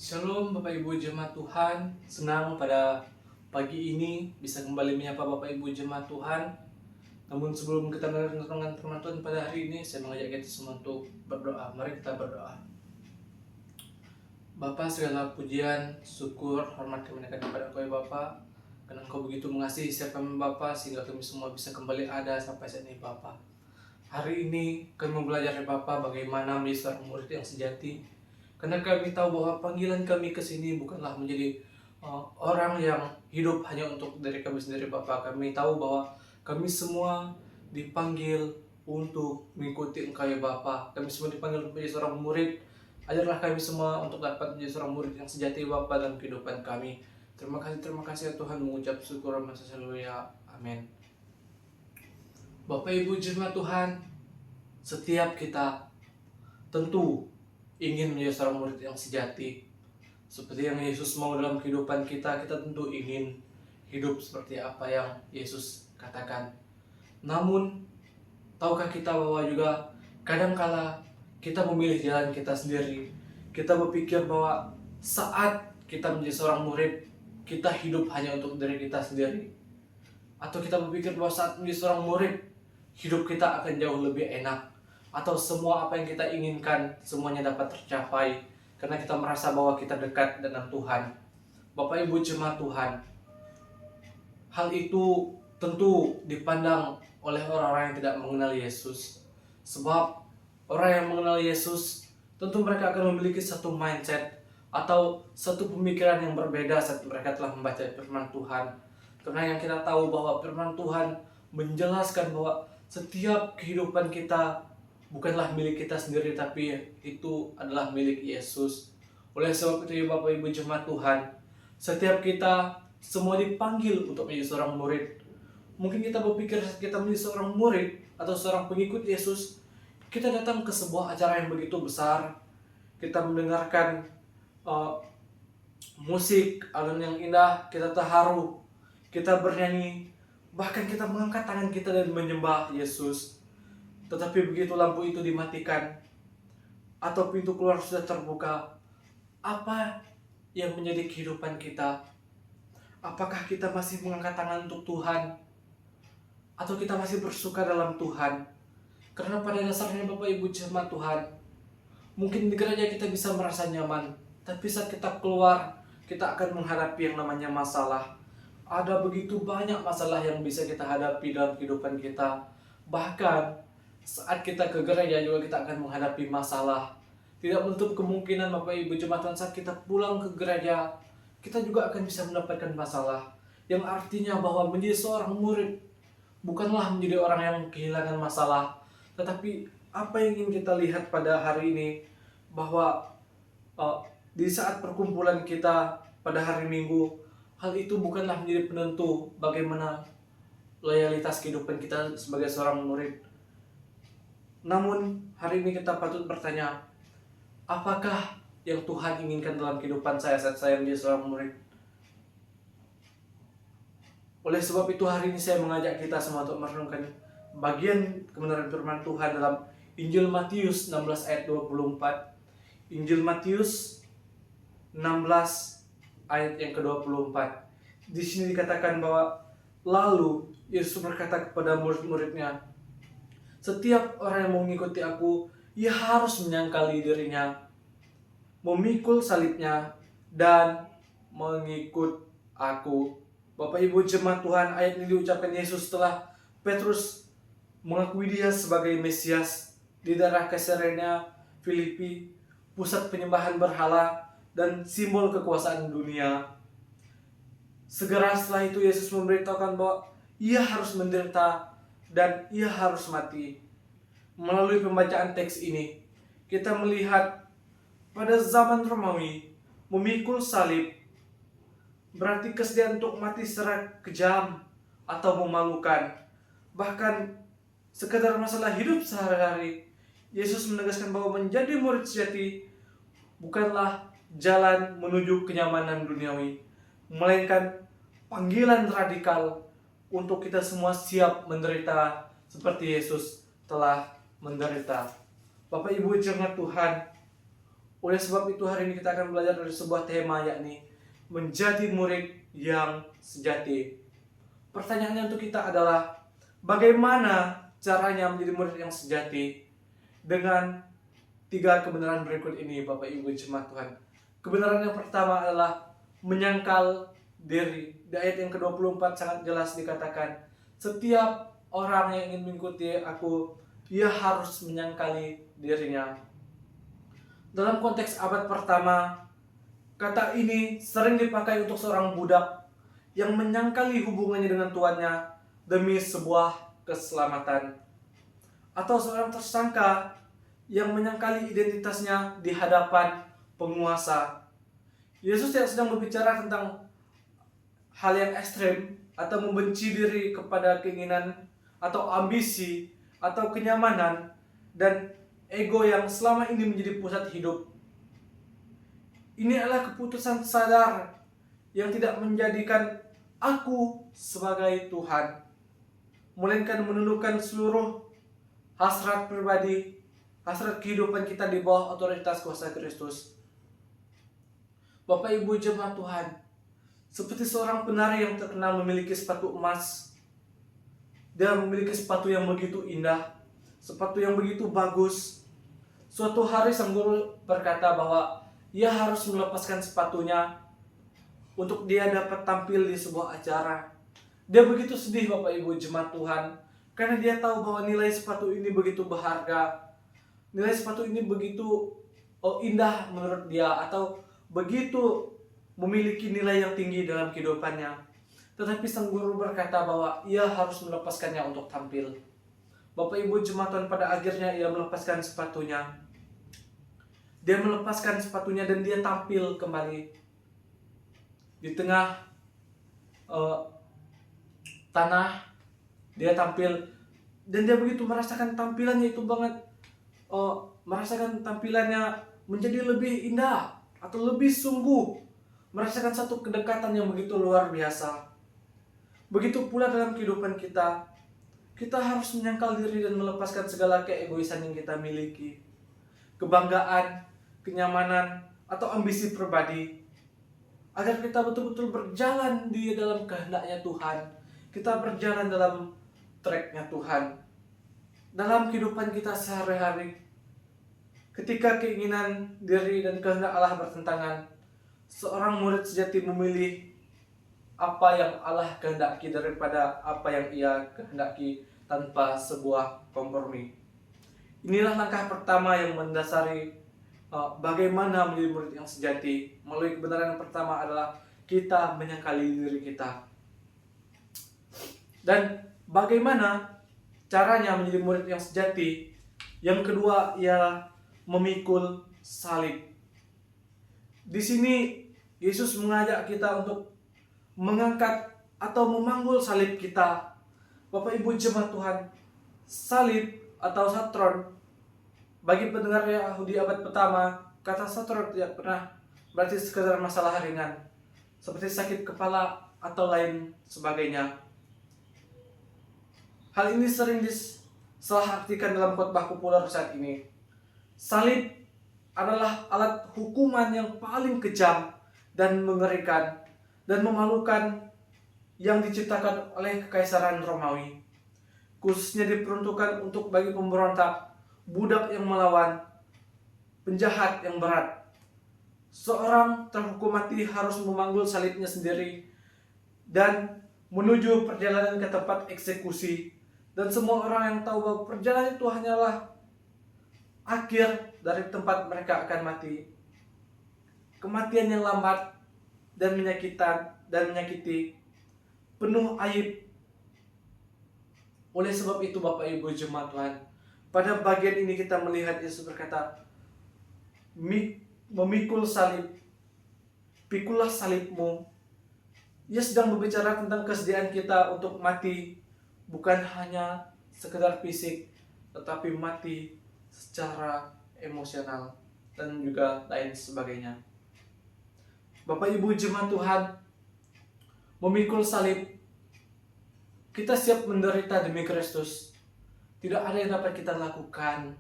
Shalom Bapak Ibu Jemaat Tuhan, senang pada pagi ini bisa kembali menyapa Bapak Ibu Jemaat Tuhan. Namun sebelum kita merenungkan firman Tuhan pada hari ini, saya mengajak kita semua untuk berdoa. Mari kita berdoa. Bapa, segala pujian, syukur, hormat kami naikkan kepada Engkau ya Bapa, karena Engkau begitu mengasihi setiap kami Bapa, sehingga kami semua bisa kembali ada sampai saat ini Bapa. Hari ini kami mau belajar dari Bapa bagaimana menjadi seorang murid yang sejati. Karena kami tahu bahwa panggilan kami ke sini bukanlah menjadi orang yang hidup hanya untuk diri kami sendiri Bapa. Kami tahu bahwa kami semua dipanggil untuk mengikuti Engkau ya Bapa. Kami semua dipanggil untuk menjadi seorang murid. Ajarlah kami semua untuk dapat menjadi seorang murid yang sejati Bapa dalam kehidupan kami. Terima kasih ya Tuhan, mengucap syukur haleluya. Amin. Bapak Ibu Jemaat Tuhan, setiap kita tentu ingin menjadi seorang murid yang sejati. Seperti yang Yesus mau dalam kehidupan kita, kita tentu ingin hidup seperti apa yang Yesus katakan. Namun, tahukah kita bahwa juga kadangkala kita memilih jalan kita sendiri. Kita berpikir bahwa saat kita menjadi seorang murid, kita hidup hanya untuk diri kita sendiri. Atau kita berpikir bahwa saat menjadi seorang murid, hidup kita akan jauh lebih enak. Atau semua apa yang kita inginkan semuanya dapat tercapai karena kita merasa bahwa kita dekat dengan Tuhan. Bapak Ibu Jemaat Tuhan, hal itu tentu dipandang oleh orang-orang yang tidak mengenal Yesus. Sebab orang yang mengenal Yesus tentu mereka akan memiliki satu mindset atau satu pemikiran yang berbeda saat mereka telah membaca firman Tuhan. Karena yang kita tahu bahwa firman Tuhan menjelaskan bahwa setiap kehidupan kita bukanlah milik kita sendiri, tapi itu adalah milik Yesus. Oleh sebab itu ya Bapak Ibu Jemaat Tuhan, setiap kita semua dipanggil untuk menjadi seorang murid. Mungkin kita berpikir kita menjadi seorang murid atau seorang pengikut Yesus, kita datang ke sebuah acara yang begitu besar, kita mendengarkan musik, alun yang indah, kita terharu, kita bernyanyi, bahkan kita mengangkat tangan kita dan menyembah Yesus. Tetapi begitu lampu itu dimatikan atau pintu keluar sudah terbuka, apa yang menjadi kehidupan kita? Apakah kita masih mengangkat tangan untuk Tuhan? Atau kita masih bersuka dalam Tuhan? Karena pada dasarnya Bapak Ibu Jemaat Tuhan, mungkin di gereja kita bisa merasa nyaman, tapi saat kita keluar, kita akan menghadapi yang namanya masalah. Ada begitu banyak masalah yang bisa kita hadapi dalam kehidupan kita. Bahkan saat kita ke gereja juga kita akan menghadapi masalah. Tidak menutup kemungkinan Bapak Ibu Jemaat Tuhan, saat kita pulang ke gereja, kita juga akan bisa mendapatkan masalah. Yang artinya bahwa menjadi seorang murid bukanlah menjadi orang yang kehilangan masalah, tetapi apa yang ingin kita lihat pada hari ini, bahwa di saat perkumpulan kita pada hari Minggu, hal itu bukanlah menjadi penentu bagaimana loyalitas kehidupan kita sebagai seorang murid. Namun hari ini kita patut bertanya, apakah yang Tuhan inginkan dalam kehidupan saya saat saya menjadi seorang murid? Oleh sebab itu hari ini saya mengajak kita semua untuk merenungkan bagian kebenaran firman Tuhan dalam Injil Matius 16 ayat 24. Injil Matius 16 ayat yang ke-24. Di sini dikatakan bahwa lalu Yesus berkata kepada murid-muridnya, setiap orang yang mau mengikuti aku, ia harus menyangkali dirinya, memikul salibnya, dan mengikut aku. Bapak Ibu Jemaat Tuhan, ayat ini diucapkan Yesus setelah Petrus mengakui dia sebagai Mesias di daerah Kaisarea Filipi, pusat penyembahan berhala dan simbol kekuasaan dunia. Segera setelah itu Yesus memberitahukan bahwa ia harus menderita dan ia harus mati. Melalui pembacaan teks ini, kita melihat pada zaman Romawi, memikul salib berarti kesediaan untuk mati secara kejam atau memalukan. Bahkan sekedar masalah hidup sehari-hari, Yesus menegaskan bahwa menjadi murid sejati bukanlah jalan menuju kenyamanan duniawi, melainkan panggilan radikal untuk kita semua siap menderita seperti Yesus telah menderita. Bapak Ibu Jemaat Tuhan, Oleh sebab itu hari ini kita akan belajar dari sebuah tema, yakni menjadi murid yang sejati. Pertanyaannya untuk kita adalah, bagaimana caranya menjadi murid yang sejati? Dengan 3 kebenaran berikut ini, Bapak Ibu jemaat Tuhan. Kebenaran yang pertama adalah menyangkal diri. Di ayat yang ke-24 sangat jelas dikatakan, setiap orang yang ingin mengikuti aku, ia harus menyangkali dirinya. Dalam konteks abad pertama, kata ini sering dipakai untuk seorang budak yang menyangkali hubungannya dengan tuannya demi sebuah keselamatan, atau seorang tersangka yang menyangkali identitasnya di hadapan penguasa. Yesus tidak sedang berbicara tentang hal yang ekstrem atau membenci diri kepada keinginan atau ambisi atau kenyamanan dan ego yang selama ini menjadi pusat hidup. Ini adalah keputusan sadar yang tidak menjadikan aku sebagai Tuhan, melainkan menundukkan seluruh hasrat pribadi, hasrat kehidupan kita di bawah otoritas kuasa Kristus. Bapak Ibu jemaat Tuhan, seperti seorang penari yang terkenal memiliki sepatu emas. Dia memiliki sepatu yang begitu indah, sepatu yang begitu bagus. Suatu hari sang guru berkata bahwa ia harus melepaskan sepatunya untuk dia dapat tampil di sebuah acara. Dia begitu sedih, Bapak Ibu jemaat Tuhan, karena dia tahu bahwa nilai sepatu ini begitu berharga. Nilai sepatu ini begitu indah menurut dia, atau begitu memiliki nilai yang tinggi dalam kehidupannya. Tetapi sang guru berkata bahwa ia harus melepaskannya untuk tampil. Bapak Ibu jemaat Tuhan, pada akhirnya ia melepaskan sepatunya. Dia melepaskan sepatunya dan dia tampil kembali di tengah tanah. Dia tampil dan dia begitu merasakan tampilannya itu banget, merasakan tampilannya menjadi lebih indah atau lebih sungguh, merasakan satu kedekatan yang begitu luar biasa. Begitu pula dalam kehidupan kita, kita harus menyangkal diri dan melepaskan segala keegoisan yang kita miliki, kebanggaan, kenyamanan, atau ambisi pribadi, agar kita betul-betul berjalan di dalam kehendaknya Tuhan. Kita berjalan dalam tracknya Tuhan dalam kehidupan kita sehari-hari. Ketika keinginan diri dan kehendak Allah bertentangan, seorang murid sejati memilih apa yang Allah kehendaki daripada apa yang ia kehendaki tanpa sebuah kompromi. Inilah langkah pertama yang mendasari bagaimana menjadi murid yang sejati. Melalui kebenaran yang pertama adalah kita menyangkali diri kita. Dan bagaimana caranya menjadi murid yang sejati? Yang kedua ialah memikul salib. Di sini Yesus mengajak kita untuk mengangkat atau memanggul salib kita. Bapak Ibu jemaat Tuhan, salib atau satron, bagi pendengar Yahudi abad pertama, kata satron tidak pernah berarti sekedar masalah ringan seperti sakit kepala atau lain sebagainya. Hal ini sering disalahartikan dalam khotbah populer saat ini. Salib adalah alat hukuman yang paling kejam dan mengerikan dan memalukan yang diciptakan oleh Kekaisaran Romawi. Khususnya diperuntukkan untuk bagi pemberontak, budak yang melawan, penjahat yang berat. Seorang terhukum mati harus memanggul salibnya sendiri dan menuju perjalanan ke tempat eksekusi. Dan semua orang yang tahu bahwa perjalanan itu hanyalah akhir dari tempat mereka akan mati. Kematian yang lambat dan menyakiti, penuh aib. Oleh sebab itu Bapak Ibu jemaat Tuhan, pada bagian ini kita melihat Yesus berkata, memikul salib, pikulah salibmu. Ia sedang berbicara tentang kesediaan kita untuk mati, bukan hanya sekedar fisik, tetapi mati secara emosional dan juga lain sebagainya. Bapak Ibu jemaat Tuhan, memikul salib, kita siap menderita demi Kristus. Tidak ada yang dapat kita lakukan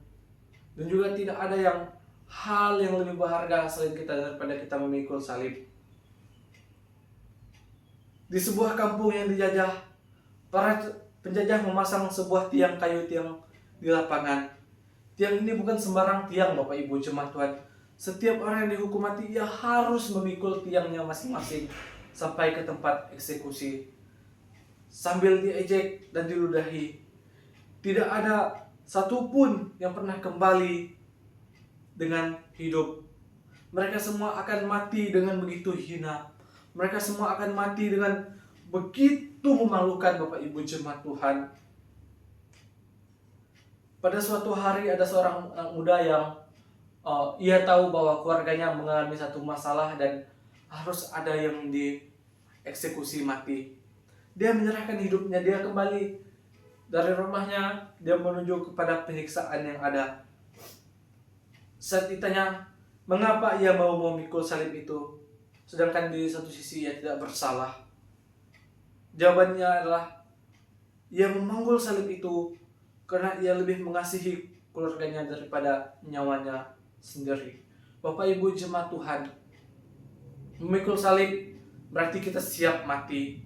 dan juga tidak ada yang hal yang lebih berharga selain kita daripada kita memikul salib. Di sebuah kampung yang dijajah, para penjajah memasang sebuah tiang kayu di lapangan. Tiang ini bukan sembarang tiang, Bapak Ibu jemaat Tuhan. Setiap orang yang dihukum mati, ia harus memikul tiangnya masing-masing sampai ke tempat eksekusi. Sambil diejek dan diludahi, tidak ada satupun yang pernah kembali dengan hidup. Mereka semua akan mati dengan begitu hina. Mereka semua akan mati dengan begitu memalukan, Bapak Ibu jemaat Tuhan. Pada suatu hari ada seorang anak muda yang ia tahu bahwa keluarganya mengalami satu masalah dan harus ada yang dieksekusi mati. Dia menyerahkan hidupnya, dia kembali dari rumahnya, dia menuju kepada penyiksaan yang ada. Saat ditanya mengapa ia mau memikul salib itu, sedangkan di satu sisi ia tidak bersalah. Jawabannya adalah ia memanggul salib itu karena ia lebih mengasihi keluarganya daripada nyawanya sendiri. Bapak Ibu jemaat Tuhan, memikul salib berarti kita siap mati.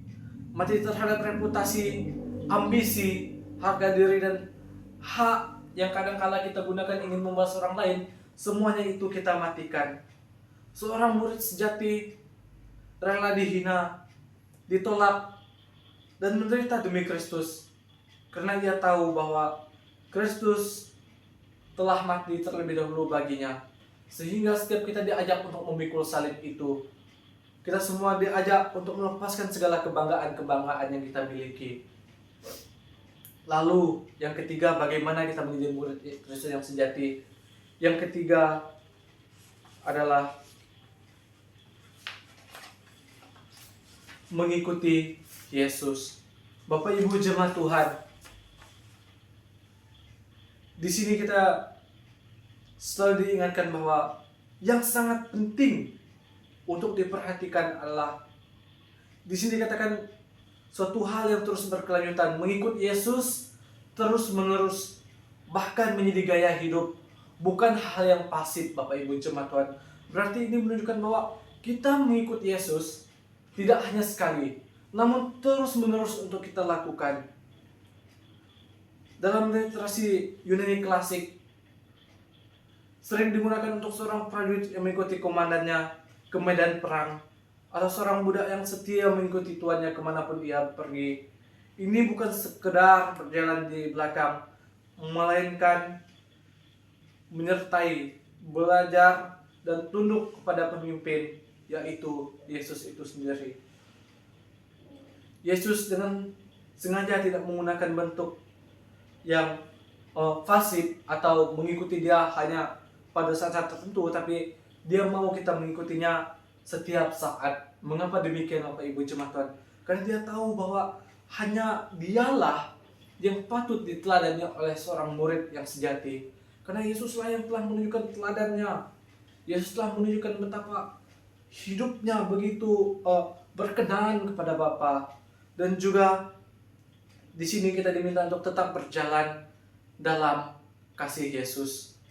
Mati terhadap reputasi, ambisi, harga diri, dan hak yang kadang-kala kita gunakan ingin membalas orang lain. Semuanya itu kita matikan. Seorang murid sejati rela dihina, ditolak, dan menderita demi Kristus, karena ia tahu bahwa Kristus telah mati terlebih dahulu baginya. Sehingga setiap kita diajak untuk memikul salib itu, kita semua diajak untuk melepaskan segala kebanggaan-kebanggaan yang kita miliki. Lalu yang ketiga, bagaimana kita menjadi murid Kristus yang sejati? Yang ketiga adalah mengikuti Yesus. Bapak Ibu jemaat Tuhan, di sini kita selalu diingatkan bahwa yang sangat penting untuk diperhatikan adalah, di sini dikatakan suatu hal yang terus berkelanjutan, mengikut Yesus terus menerus, bahkan menjadi gaya hidup, bukan hal yang pasif. Bapak Ibu jemaat Tuhan, berarti ini menunjukkan bahwa kita mengikut Yesus tidak hanya sekali, namun terus menerus untuk kita lakukan. Dalam literasi Yunani klasik sering digunakan untuk seorang prajurit yang mengikuti komandannya ke medan perang, atau seorang budak yang setia mengikuti tuannya kemanapun ia pergi. Ini bukan sekedar berjalan di belakang, melainkan menyertai, belajar, dan tunduk kepada pemimpin, yaitu Yesus itu sendiri. Yesus dengan sengaja tidak menggunakan bentuk yang fasif atau mengikuti dia hanya pada saat-saat tertentu, tapi dia mau kita mengikutinya setiap saat. Mengapa demikian Bapak Ibu jemaat Tuhan? Karena dia tahu bahwa hanya dialah yang patut diteladani oleh seorang murid yang sejati. Karena Yesuslah yang telah menunjukkan teladannya. Yesus telah menunjukkan betapa hidupnya begitu berkenan kepada Bapa. Dan juga di sini kita diminta untuk tetap berjalan dalam kasih Yesus,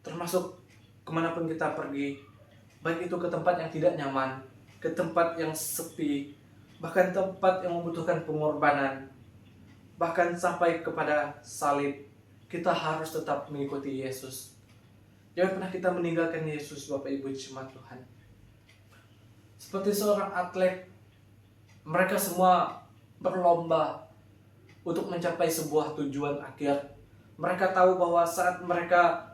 termasuk kemanapun kita pergi, baik itu ke tempat yang tidak nyaman, ke tempat yang sepi, bahkan tempat yang membutuhkan pengorbanan, bahkan sampai kepada salib. Kita harus tetap mengikuti Yesus. Jangan pernah kita meninggalkan Yesus, Bapak Ibu jemaat Tuhan. Seperti seorang atlet, mereka semua berlomba untuk mencapai sebuah tujuan akhir. Mereka tahu bahwa saat mereka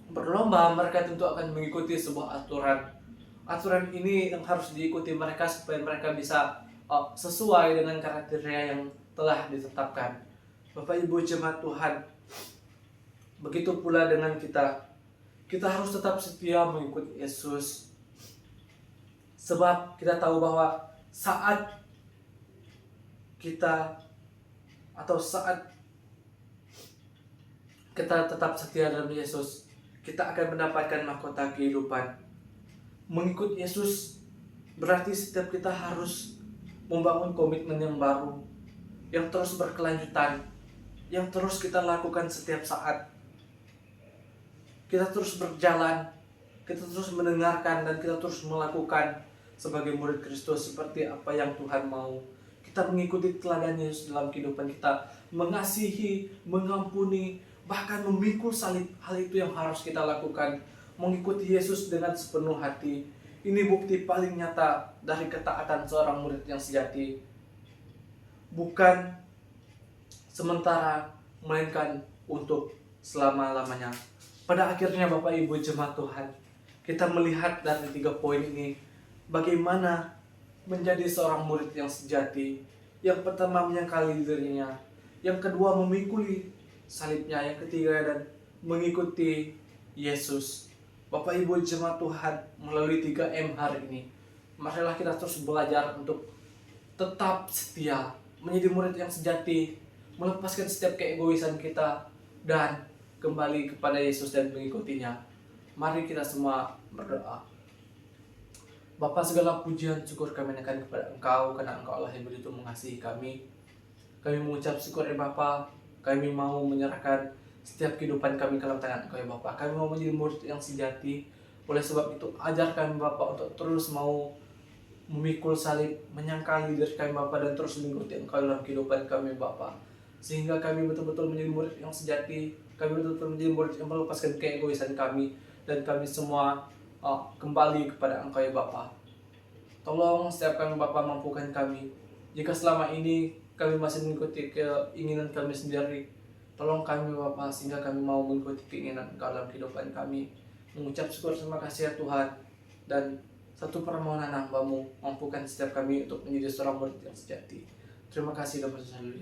berlomba, mereka tentu akan mengikuti sebuah aturan. Aturan ini yang harus diikuti mereka supaya mereka bisa sesuai dengan kriteria yang telah ditetapkan. Bapak Ibu jemaat Tuhan, begitu pula dengan kita. Kita harus tetap setia mengikuti Yesus. Sebab kita tahu bahwa saat kita tetap setia dalam Yesus, kita akan mendapatkan mahkota kehidupan. Mengikut Yesus berarti setiap kita harus membangun komitmen yang baru, yang terus berkelanjutan, yang terus kita lakukan setiap saat. kita terus berjalan, kita terus mendengarkan, dan kita terus melakukan sebagai murid Kristus seperti apa yang Tuhan mau. Kita mengikuti teladan Yesus dalam kehidupan kita, mengasihi, mengampuni, bahkan memikul salib. Hal itu yang harus kita lakukan, mengikuti Yesus dengan sepenuh hati. Ini bukti paling nyata dari ketaatan seorang murid yang sejati. Bukan sementara, melainkan untuk selama-lamanya. Pada akhirnya Bapak Ibu jemaat Tuhan, kita melihat dari 3 poin ini bagaimana menjadi seorang murid yang sejati. Yang pertama, menyangkali dirinya. Yang kedua, memikuli salibnya. Yang ketiga, dan mengikuti Yesus. Bapak Ibu jemaat Tuhan, melalui 3M hari ini, marilah kita terus belajar untuk tetap setia, menjadi murid yang sejati, melepaskan setiap keegoisan kita, dan kembali kepada Yesus dan mengikutinya. Mari kita semua berdoa. Bapa, segala pujian syukur kami naikkan kepada Engkau, karena Engkau Allah yang begitu mengasihi kami. Kami mengucap syukur ya Bapa. Kami mau menyerahkan setiap kehidupan kami ke dalam tangan Engkau ya Bapa. Kami mau menjadi murid yang sejati. Oleh sebab itu, ajar kami Bapa untuk terus mau memikul salib, menyangkali diri kami Bapa, dan terus mengikuti Engkau dalam kehidupan kami Bapa. Sehingga kami betul-betul menjadi murid yang sejati. Kami betul-betul menjadi murid yang melepaskan keegoisan kami, dan kami semua kembali kepada Engkau ya Bapa. Tolong setiap kami Bapa, mampukan kami. Jika selama ini kami masih mengikuti keinginan kami sendiri, tolong kami Bapa, sehingga kami mau mengikuti keinginan Engkau dalam kehidupan kami. Mengucap syukur terima kasih ya Tuhan. Dan satu permohonan hamba-Mu, mampukan setiap kami untuk menjadi seorang murid yang sejati. Terima kasih dan bersyukur.